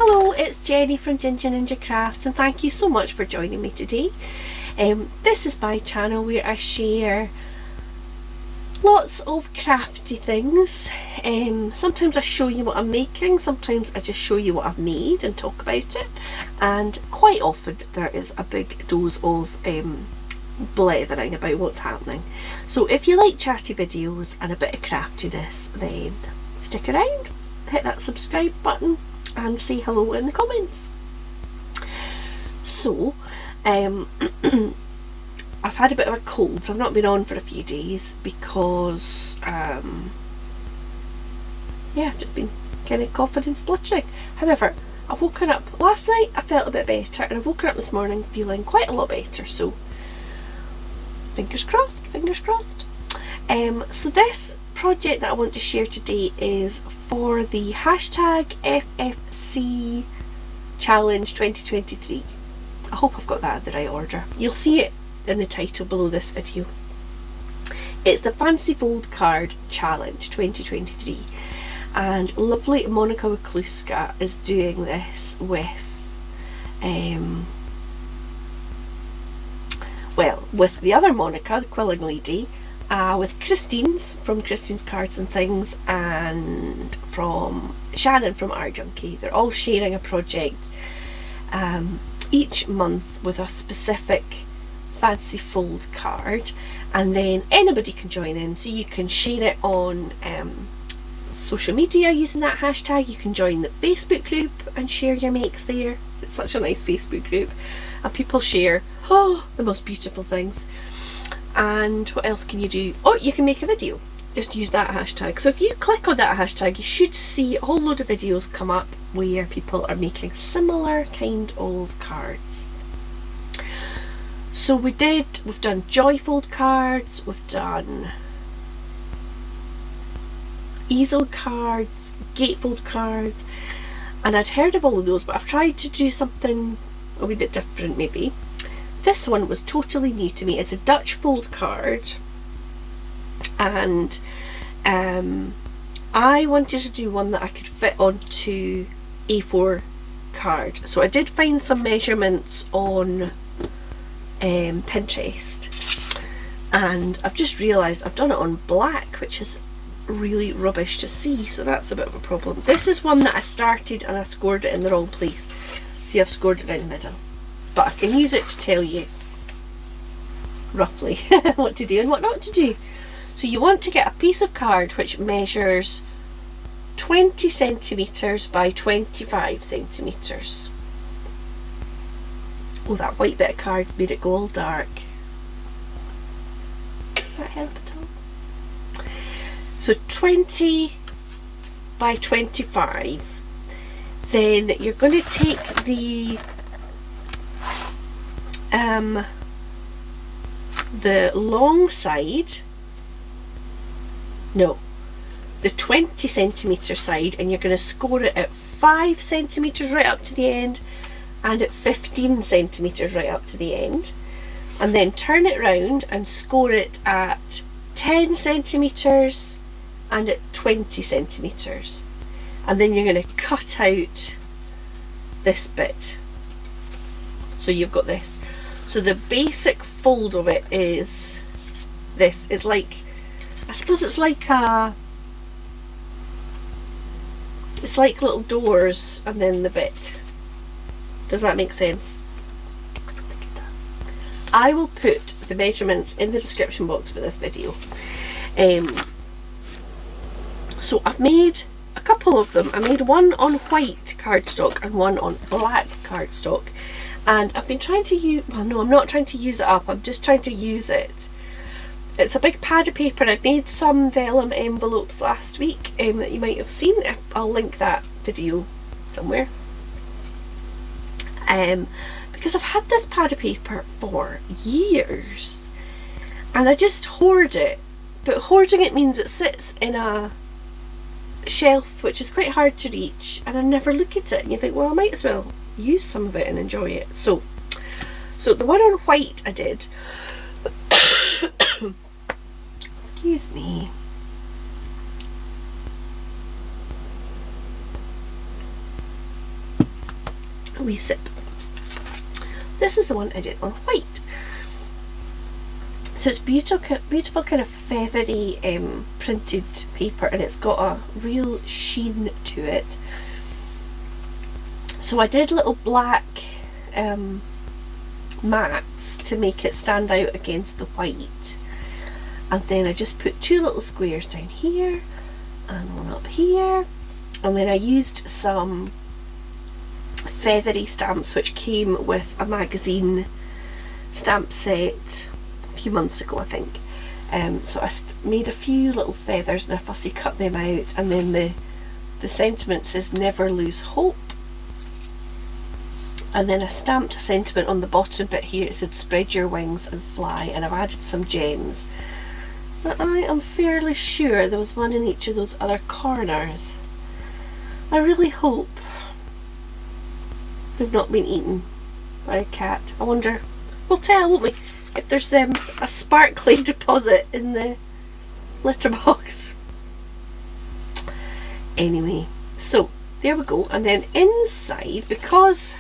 Hello, it's Jenny from Ginger Ninja Crafts and thank you so much for joining me today. This is my channel where I share lots of crafty things. Sometimes I show you what I'm making, sometimes I just show you what I've made and talk about it, and quite often there is a big dose of blethering about what's happening. So if you like chatty videos and a bit of craftiness, then stick around, hit that subscribe button and say hello in the comments. So I've had a bit of a cold, so I've not been on for a few days because I've just been kind of coughing and spluttering. However, I've woken up last night, I felt a bit better, and I've woken up this morning feeling quite a lot better, so fingers crossed, fingers crossed. So this project that I want to share today is for the hashtag FFC Challenge 2023. I hope I've got that in the right order. You'll see it in the title below this video. It's the Fancy Fold Card Challenge 2023, and lovely Monica Wakluska is doing this with with the other Monica, the quilling lady, with Christine's from Christine's Cards and Things, and from Shannon from Art Junkie. They're all sharing a project each month with a specific fancy fold card, and then anybody can join in, so you can share it on social media using that hashtag. You can join the Facebook group and share your makes there. It's such a nice Facebook group, and people share the most beautiful things. And what else can you do? Oh, you can make a video. Just use that hashtag. So if you click on that hashtag, you should see a whole load of videos come up where people are making similar kind of cards. So we've done joyfold cards, we've done easel cards, gatefold cards, and I'd heard of all of those, but I've tried to do something a wee bit different maybe. This one was totally new to me. It's a Dutch fold card, and I wanted to do one that I could fit onto A4 card. So I did find some measurements on Pinterest, and I've just realised I've done it on black, which is really rubbish to see, so that's a bit of a problem. This is one that I started and I scored it in the wrong place. See, I've scored it down the middle, but I can use it to tell you roughly what to do and what not to do. So you want to get a piece of card which measures 20 centimetres by 25 centimetres. Oh, that white bit of card made it go all dark. Does that help at all? So 20 by 25. Then you're going to take the long side, no, the 20 centimetre side, and you're going to score it at 5 centimetres right up to the end, and at 15 centimetres right up to the end, and then turn it round and score it at 10 centimetres and at 20 centimetres, and then you're going to cut out this bit. So you've got this. So the basic fold of it is this. Is like, I suppose it's like it's like little doors and then the bit. Does that make sense? I don't think it does. I will put the measurements in the description box for this video. So I've made a couple of them. I made one on white cardstock and one on black cardstock, and I've been trying to use, well no, I'm not trying to use it up, I'm just trying to use it. It's a big pad of paper. I made some vellum envelopes last week that you might have seen. I'll link that video somewhere. Because I've had this pad of paper for years and I just hoard it, but hoarding it means it sits in a shelf which is quite hard to reach, and I never look at it, and you think, well, I might as well use some of it and enjoy it. So the one on white I did excuse me, a wee sip. This is the one I did on white. So it's beautiful kind of feathery printed paper, and it's got a real sheen to it. So I did little black mats to make it stand out against the white, and then I just put 2 little squares down here and one up here, and then I used some feathery stamps which came with a magazine stamp set a few months ago, I think. So I made a few little feathers and I fussy cut them out, and then the sentiment says "Never lose hope," and then I stamped a sentiment on the bottom bit here. It said "Spread your wings and fly," and I've added some gems. But I am fairly sure there was one in each of those other corners. I really hope they've not been eaten by a cat. I wonder, we'll tell, won't we, if there's a sparkly deposit in the litter box. Anyway, so there we go. And then inside, because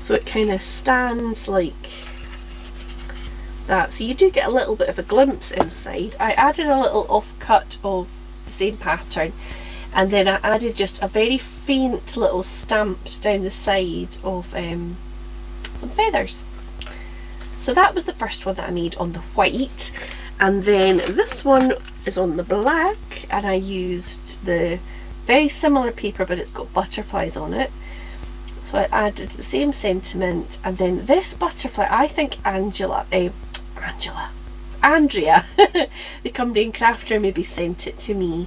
so it kind of stands like that, so you do get a little bit of a glimpse inside. I added a little offcut of the same pattern, and then I added just a very faint little stamp down the side of some feathers. So that was the first one that I made on the white, and then this one is on the black, and I used the very similar paper, but it's got butterflies on it. So I added the same sentiment, and then this butterfly, I think Andrea, the Cumbrian crafter, maybe sent it to me,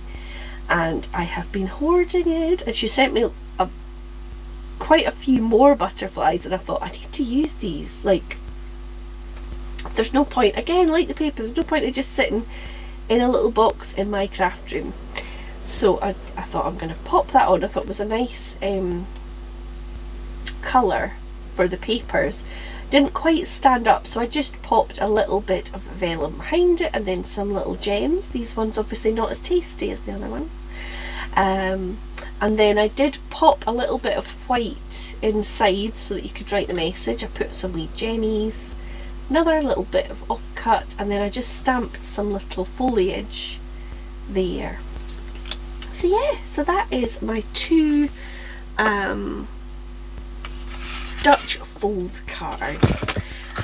and I have been hoarding it, and she sent me quite a few more butterflies, and I thought, I need to use these. Like, there's no point, again, like the paper, there's no point in just sitting in a little box in my craft room. So I thought, I'm going to pop that on. I thought it was a nice colour for the papers. Didn't quite stand up, so I just popped a little bit of vellum behind it, and then some little gems. These ones obviously not as tasty as the other ones. And then I did pop a little bit of white inside so that you could write the message. I put some wee gemmies, another little bit of offcut, and then I just stamped some little foliage there. So yeah, so that is my 2 Dutch fold cards.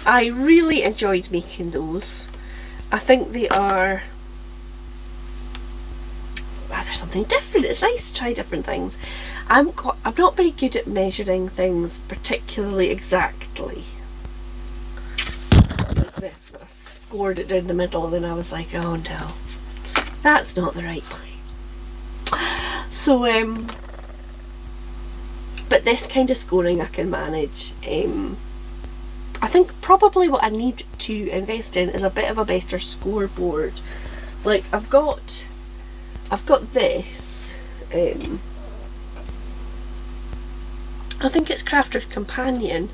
I really enjoyed making those. I think they are, there's something different. It's nice to try different things. I'm not very good at measuring things particularly exactly. Like this, when I scored it down the middle, and then I was like, oh no, that's not the right place. So but this kind of scoring I can manage. I think probably what I need to invest in is a bit of a better scoreboard. Like I've got this. I think it's Crafter's Companion,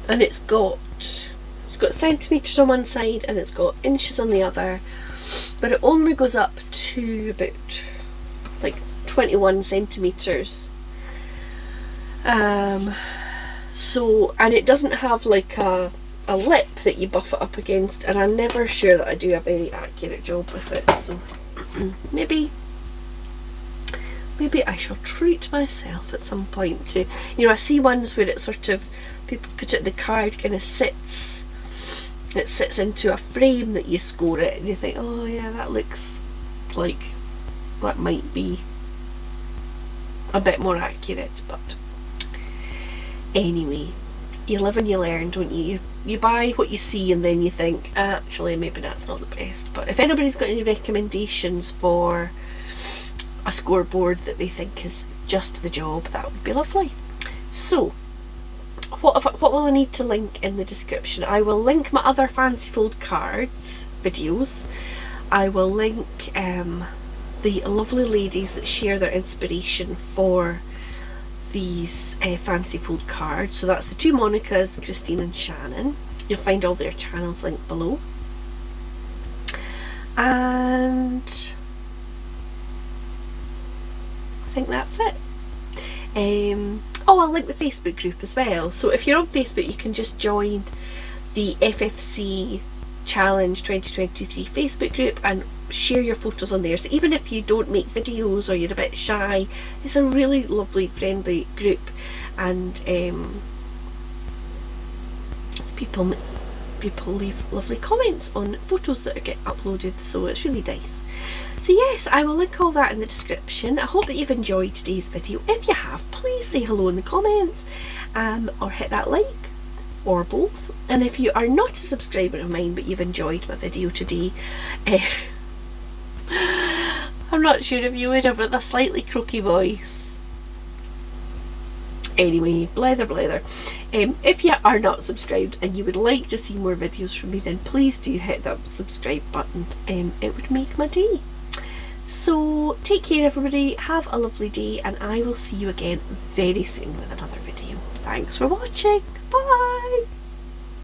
and it's got centimetres on one side and it's got inches on the other, but it only goes up to about like 21 centimetres. So, and it doesn't have like a lip that you buff it up against, and I'm never sure that I do a very accurate job with it. So maybe I shall treat myself at some point to, I see ones where it sort of, people put it in the card, kind of sits into a frame that you score it, and you think, oh yeah, that looks like that might be a bit more accurate. But anyway, you live and you learn, don't you? You buy what you see, and then you think, actually maybe that's not the best. But if anybody's got any recommendations for a scoreboard that they think is just the job, that would be lovely. So what will I need to link in the description? I will link my other fancy fold cards videos. I will link the lovely ladies that share their inspiration for these fancy fold cards. So that's the 2 Monicas, Christine and Shannon. You'll find all their channels linked below. And I think that's it. I'll link the Facebook group as well. So if you're on Facebook, you can just join the FFC Challenge 2023 Facebook group and share your photos on there. So even if you don't make videos or you're a bit shy, it's a really lovely, friendly group, and people leave lovely comments on photos that get uploaded, so it's really nice. So yes, I will link all that in the description. I hope that you've enjoyed today's video. If you have, please say hello in the comments, or hit that like, or both. And if you are not a subscriber of mine but you've enjoyed my video today, I'm not sure if you would have with a slightly croaky voice. Anyway, blether. If you are not subscribed and you would like to see more videos from me, then please do hit that subscribe button. It would make my day. So take care everybody, have a lovely day, and I will see you again very soon with another video. Thanks for watching, bye!